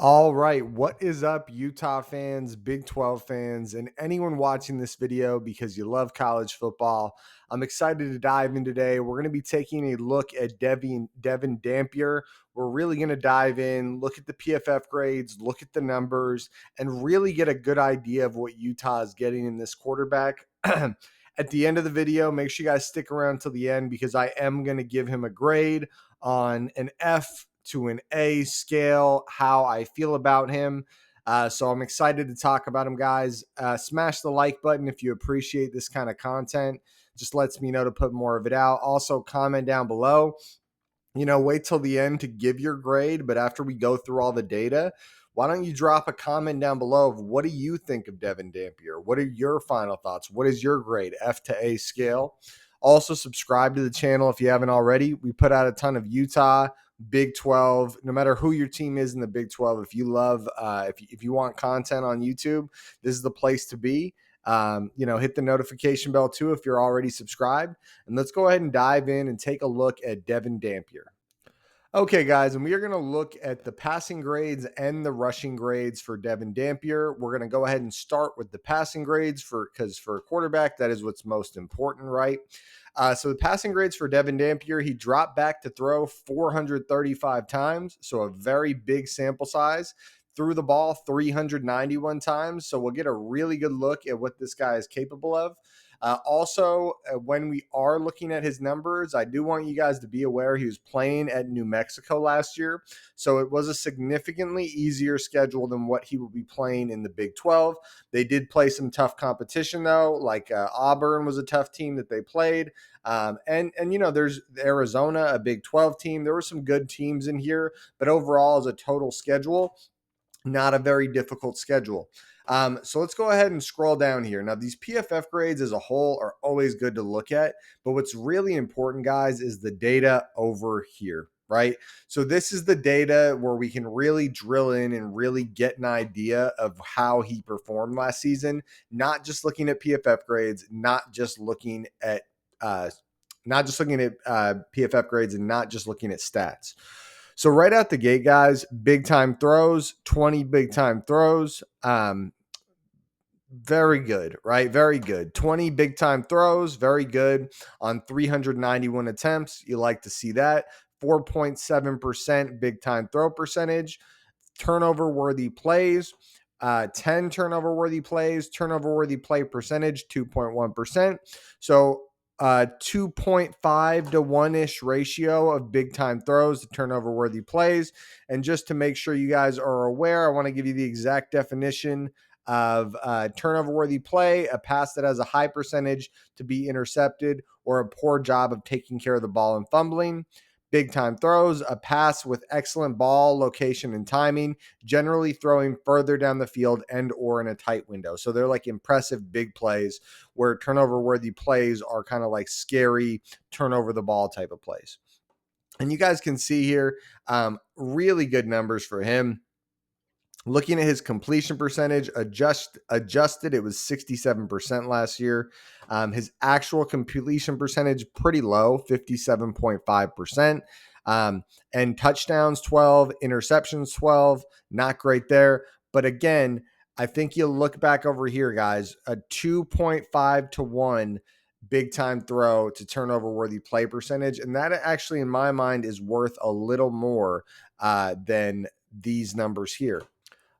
All right, what is up, Utah fans, Big 12 fans, and anyone watching this video because you love college football? I'm excited to dive in today. We're going to be taking a look at Devon Dampier. We're really going to dive in, look at the PFF grades, look at the numbers, and really get a good idea of what Utah is getting in this quarterback. At the end of the video, make sure you guys stick around till the end because I am going to give him a grade on an F to an A scale, how I feel about him. So I'm excited to talk about him, guys. Smash the like button if you appreciate this kind of content. Just lets me know to put more of it out. Also, comment down below. Wait till the end to give your grade, but after we go through all the data, why don't you drop a comment down below of what do you think of Devon Dampier? What are your final thoughts? What is your grade, F to A scale? Also, subscribe to the channel if you haven't already. We put out a ton of Utah, Big 12, no matter who your team is in the Big 12. If you love, if you want content on YouTube, this is the place to be. Hit the notification bell too if you're already subscribed. And let's go ahead and dive in and take a look at Devon Dampier. Okay, guys, and we are going to look at the passing grades and the rushing grades for Devon Dampier. We're going to go ahead and start with the passing grades because for a quarterback, that is what's most important, right? So the passing grades for Devon Dampier, he dropped back to throw 435 times, so a very big sample size. Threw the ball 391 times, so we'll get a really good look at what this guy is capable of. When we are looking at his numbers, I do want you guys to be aware he was playing at New Mexico last year. So it was a significantly easier schedule than what he will be playing in the Big 12. They did play some tough competition, though, like Auburn was a tough team that they played. There's Arizona, a Big 12 team. There were some good teams in here, but overall, as a total schedule, not a very difficult schedule. So let's go ahead and scroll down here. Now, these PFF grades as a whole are always good to look at, but what's really important, guys, is the data over here, right? So this is the data where we can really drill in and really get an idea of how he performed last season, not just looking at PFF grades, not just looking at PFF grades and not just looking at stats. So right out the gate, guys, big time throws, 20 big time throws. Very good, right? Very good. 20 big time throws, very good on 391 attempts. You like to see that. 4.7% big time throw percentage. Turnover worthy plays, 10 turnover worthy plays, turnover worthy play percentage, 2.1%. So 2.5 to 1-ish ratio of big time throws to turnover worthy plays. And just to make sure you guys are aware, I want to give you the exact definition of turnover worthy play: a pass that has a high percentage to be intercepted or a poor job of taking care of the ball and fumbling. Big time throws: a pass with excellent ball location and timing, generally throwing further down the field and or in a tight window. So they're like impressive big plays, where turnover worthy plays are kind of like scary turnover the ball type of plays. And you guys can see here, really good numbers for him. Looking at his completion percentage, adjusted, it was 67% last year. His actual completion percentage, pretty low, 57.5%. And touchdowns, 12, interceptions, 12. Not great there. But again, I think you'll look back over here, guys, a 2.5 to 1 big time throw to turnover worthy play percentage. And that actually, in my mind, is worth a little more than these numbers here.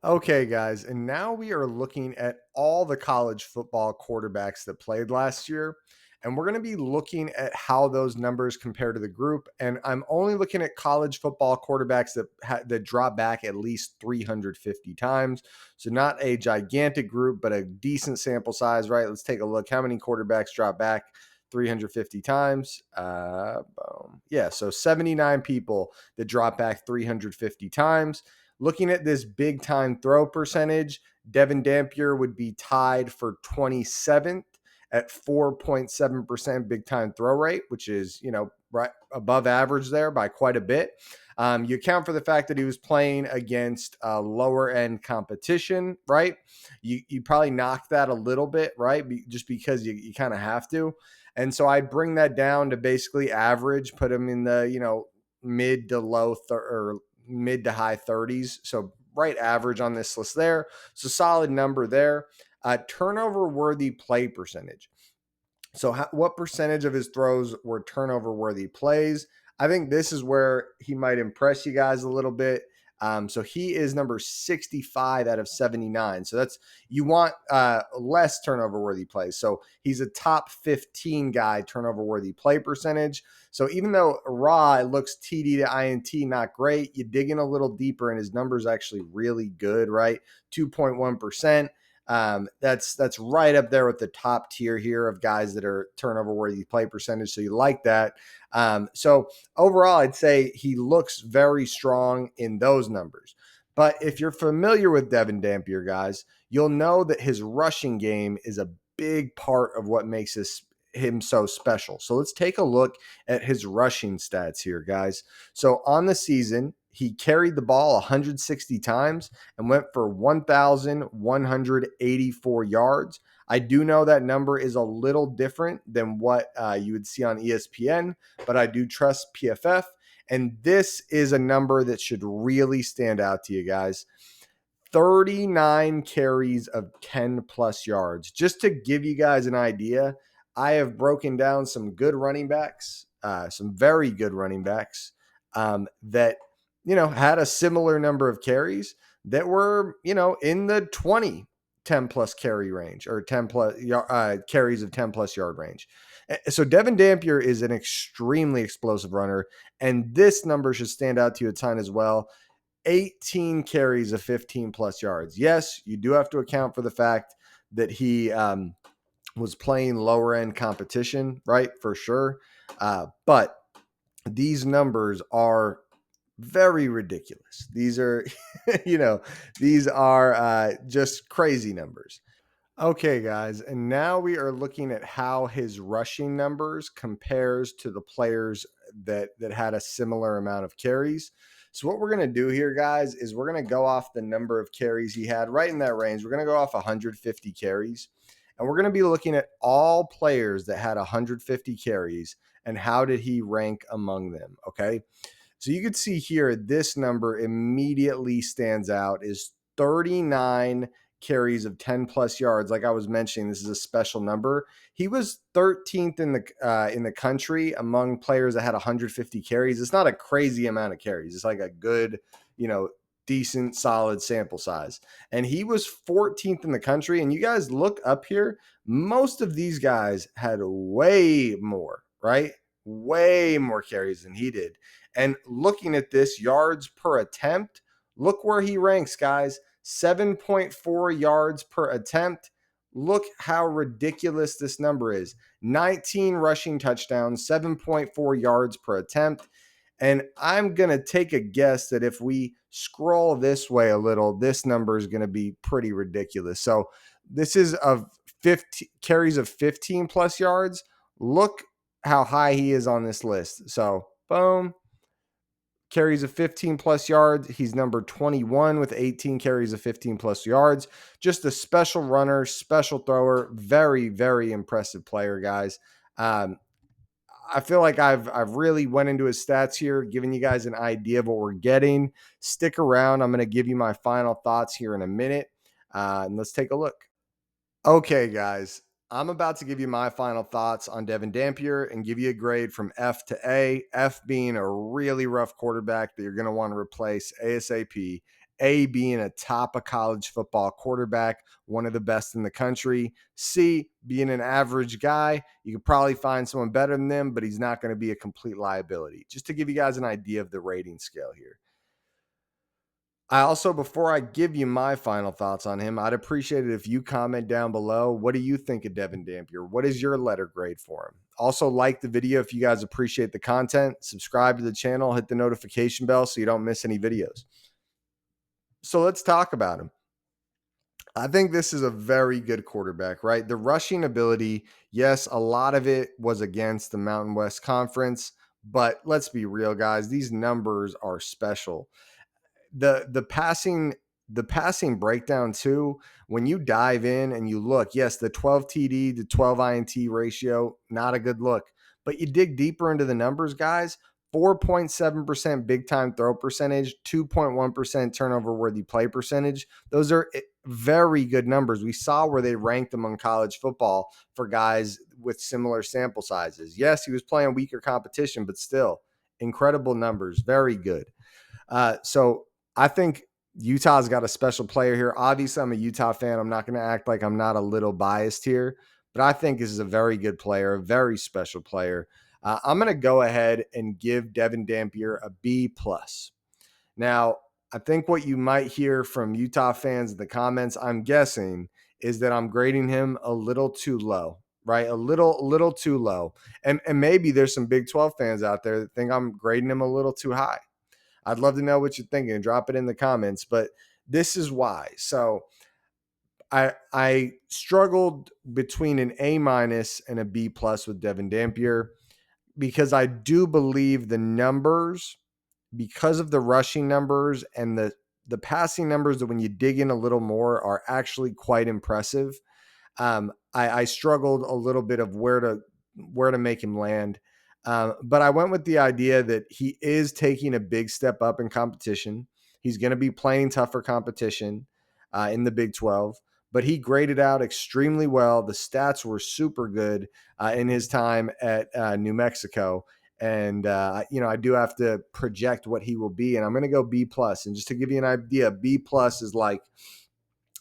Okay, guys, and now we are looking at all the college football quarterbacks that played last year, and we're going to be looking at how those numbers compare to the group. And I'm only looking at college football quarterbacks that drop back at least 350 times. So not a gigantic group, but a decent sample size, right? Let's take a look. How many quarterbacks drop back 350 times? So 79 people that drop back 350 times. Looking at this big time throw percentage, Devon Dampier would be tied for 27th at 4.7% big time throw rate, which is, right above average there by quite a bit. You account for the fact that he was playing against lower end competition, right? You probably knock that a little bit, right? Just because you kind of have to. And so I bring that down to basically average, put him in the, mid to high 30s. So right average on this list there. So solid number there. Turnover worthy play percentage. So, what percentage of his throws were turnover worthy plays? I think this is where he might impress you guys a little bit. So he is number 65 out of 79. So that's, you want less turnover worthy plays. So he's a top 15 guy turnover worthy play percentage. So even though raw it looks TD to INT not great, you dig in a little deeper and his numbers actually really good, right? 2.1%. That's right up there with the top tier here of guys that are turnover worthy play percentage. So you like that. So overall, I'd say he looks very strong in those numbers. But if you're familiar with Devon Dampier, guys, you'll know that his rushing game is a big part of what makes him so special. So let's take a look at his rushing stats here, guys. So on the season, he carried the ball 160 times and went for 1,184 yards. I do know that number is a little different than what you would see on ESPN, but I do trust PFF. And this is a number that should really stand out to you guys. 39 carries of 10 plus yards. Just to give you guys an idea, I have broken down some good running backs, some very good running backs that, had a similar number of carries that were, in the 10 plus carry range, or 10 plus carries of 10 plus yard range. So Devon Dampier is an extremely explosive runner, and this number should stand out to you a ton as well. 18 carries of 15 plus yards. Yes, you do have to account for the fact that he was playing lower end competition, right? For sure. But these numbers are very ridiculous. These are, these are just crazy numbers. Okay, guys, and now we are looking at how his rushing numbers compares to the players that had a similar amount of carries. So what we're going to do here, guys, is we're going to go off the number of carries he had right in that range. We're going to go off 150 carries, and we're going to be looking at all players that had 150 carries and how did he rank among them, okay? So you can see here, this number immediately stands out, is 39 carries of 10 plus yards. Like I was mentioning, this is a special number. He was 13th in the country among players that had 150 carries. It's not a crazy amount of carries. It's like a good, decent, solid sample size. And he was 14th in the country. And you guys look up here, most of these guys had way more, right? Way more carries than he did. And looking at this yards per attempt, look where he ranks, guys. 7.4 yards per attempt. Look how ridiculous this number is. 19 rushing touchdowns, 7.4 yards per attempt. And I'm going to take a guess that if we scroll this way a little, this number is going to be pretty ridiculous. So this is of 15 carries of 15 plus yards. Look how high he is on this list. So boom. Carries of 15 plus yards. He's number 21 with 18 carries of 15 plus yards. Just a special runner, special thrower. Very, very impressive player, guys. I feel like I've really went into his stats here, giving you guys an idea of what we're getting. Stick around. I'm going to give you my final thoughts here in a minute. And let's take a look. Okay, guys, I'm about to give you my final thoughts on Devon Dampier and give you a grade from F to A. F being a really rough quarterback that you're going to want to replace ASAP. A being a top of college football quarterback, one of the best in the country. C being an average guy. You could probably find someone better than them, but he's not going to be a complete liability. Just to give you guys an idea of the rating scale here. I also, before I give you my final thoughts on him, I'd appreciate it if you comment down below. What do you think of Devon Dampier? What is your letter grade for him? Also, like the video if you guys appreciate the content. Subscribe to the channel. Hit the notification bell so you don't miss any videos. So let's talk about him. I think this is a very good quarterback, right? The rushing ability, yes, a lot of it was against the Mountain West Conference, but let's be real, guys. These numbers are special. The passing breakdown too, when you dive in and you look, yes, the 12 TD to 12 INT ratio, not a good look, but you dig deeper into the numbers, guys. 4.7% big time throw percentage, 2.1% turnover worthy play percentage. Those are very good numbers. We saw where they ranked among college football for guys with similar sample sizes. Yes, he was playing weaker competition, but still incredible numbers. Very good. So I think Utah's got a special player here. Obviously, I'm a Utah fan. I'm not going to act like I'm not a little biased here, but I think this is a very good player, a very special player. I'm going to go ahead and give Devon Dampier a B plus. Now, I think what you might hear from Utah fans in the comments, I'm guessing, is that I'm grading him a little too low, right? A little too low. And maybe there's some Big 12 fans out there that think I'm grading him a little too high. I'd love to know what you're thinking. Drop it in the comments, but this is why. So I struggled between an A minus and a B plus with Devon Dampier because I do believe the numbers, because of the rushing numbers and the passing numbers, that when you dig in a little more are actually quite impressive. I struggled a little bit of where to make him land. But I went with the idea that he is taking a big step up in competition. He's going to be playing tougher competition in the Big 12, but he graded out extremely well. The stats were super good in his time at New Mexico. And, I do have to project what he will be, and I'm going to go B plus. And just to give you an idea, B plus is like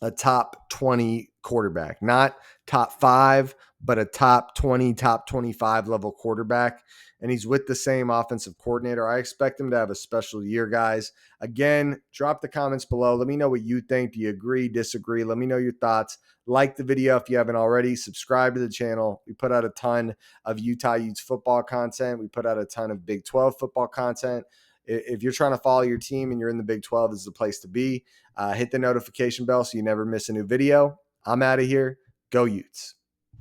a top 20 quarterback, not top 5, but a top 20, top 25 level quarterback. And he's with the same offensive coordinator. I expect him to have a special year, guys. Again, drop the comments below. Let me know what you think. Do you agree, disagree? Let me know your thoughts. Like the video if you haven't already. Subscribe to the channel. We put out a ton of Utah Utes football content. We put out a ton of Big 12 football content. If you're trying to follow your team and you're in the Big 12, this is the place to be. Hit the notification bell so you never miss a new video. I'm out of here. Go Utes.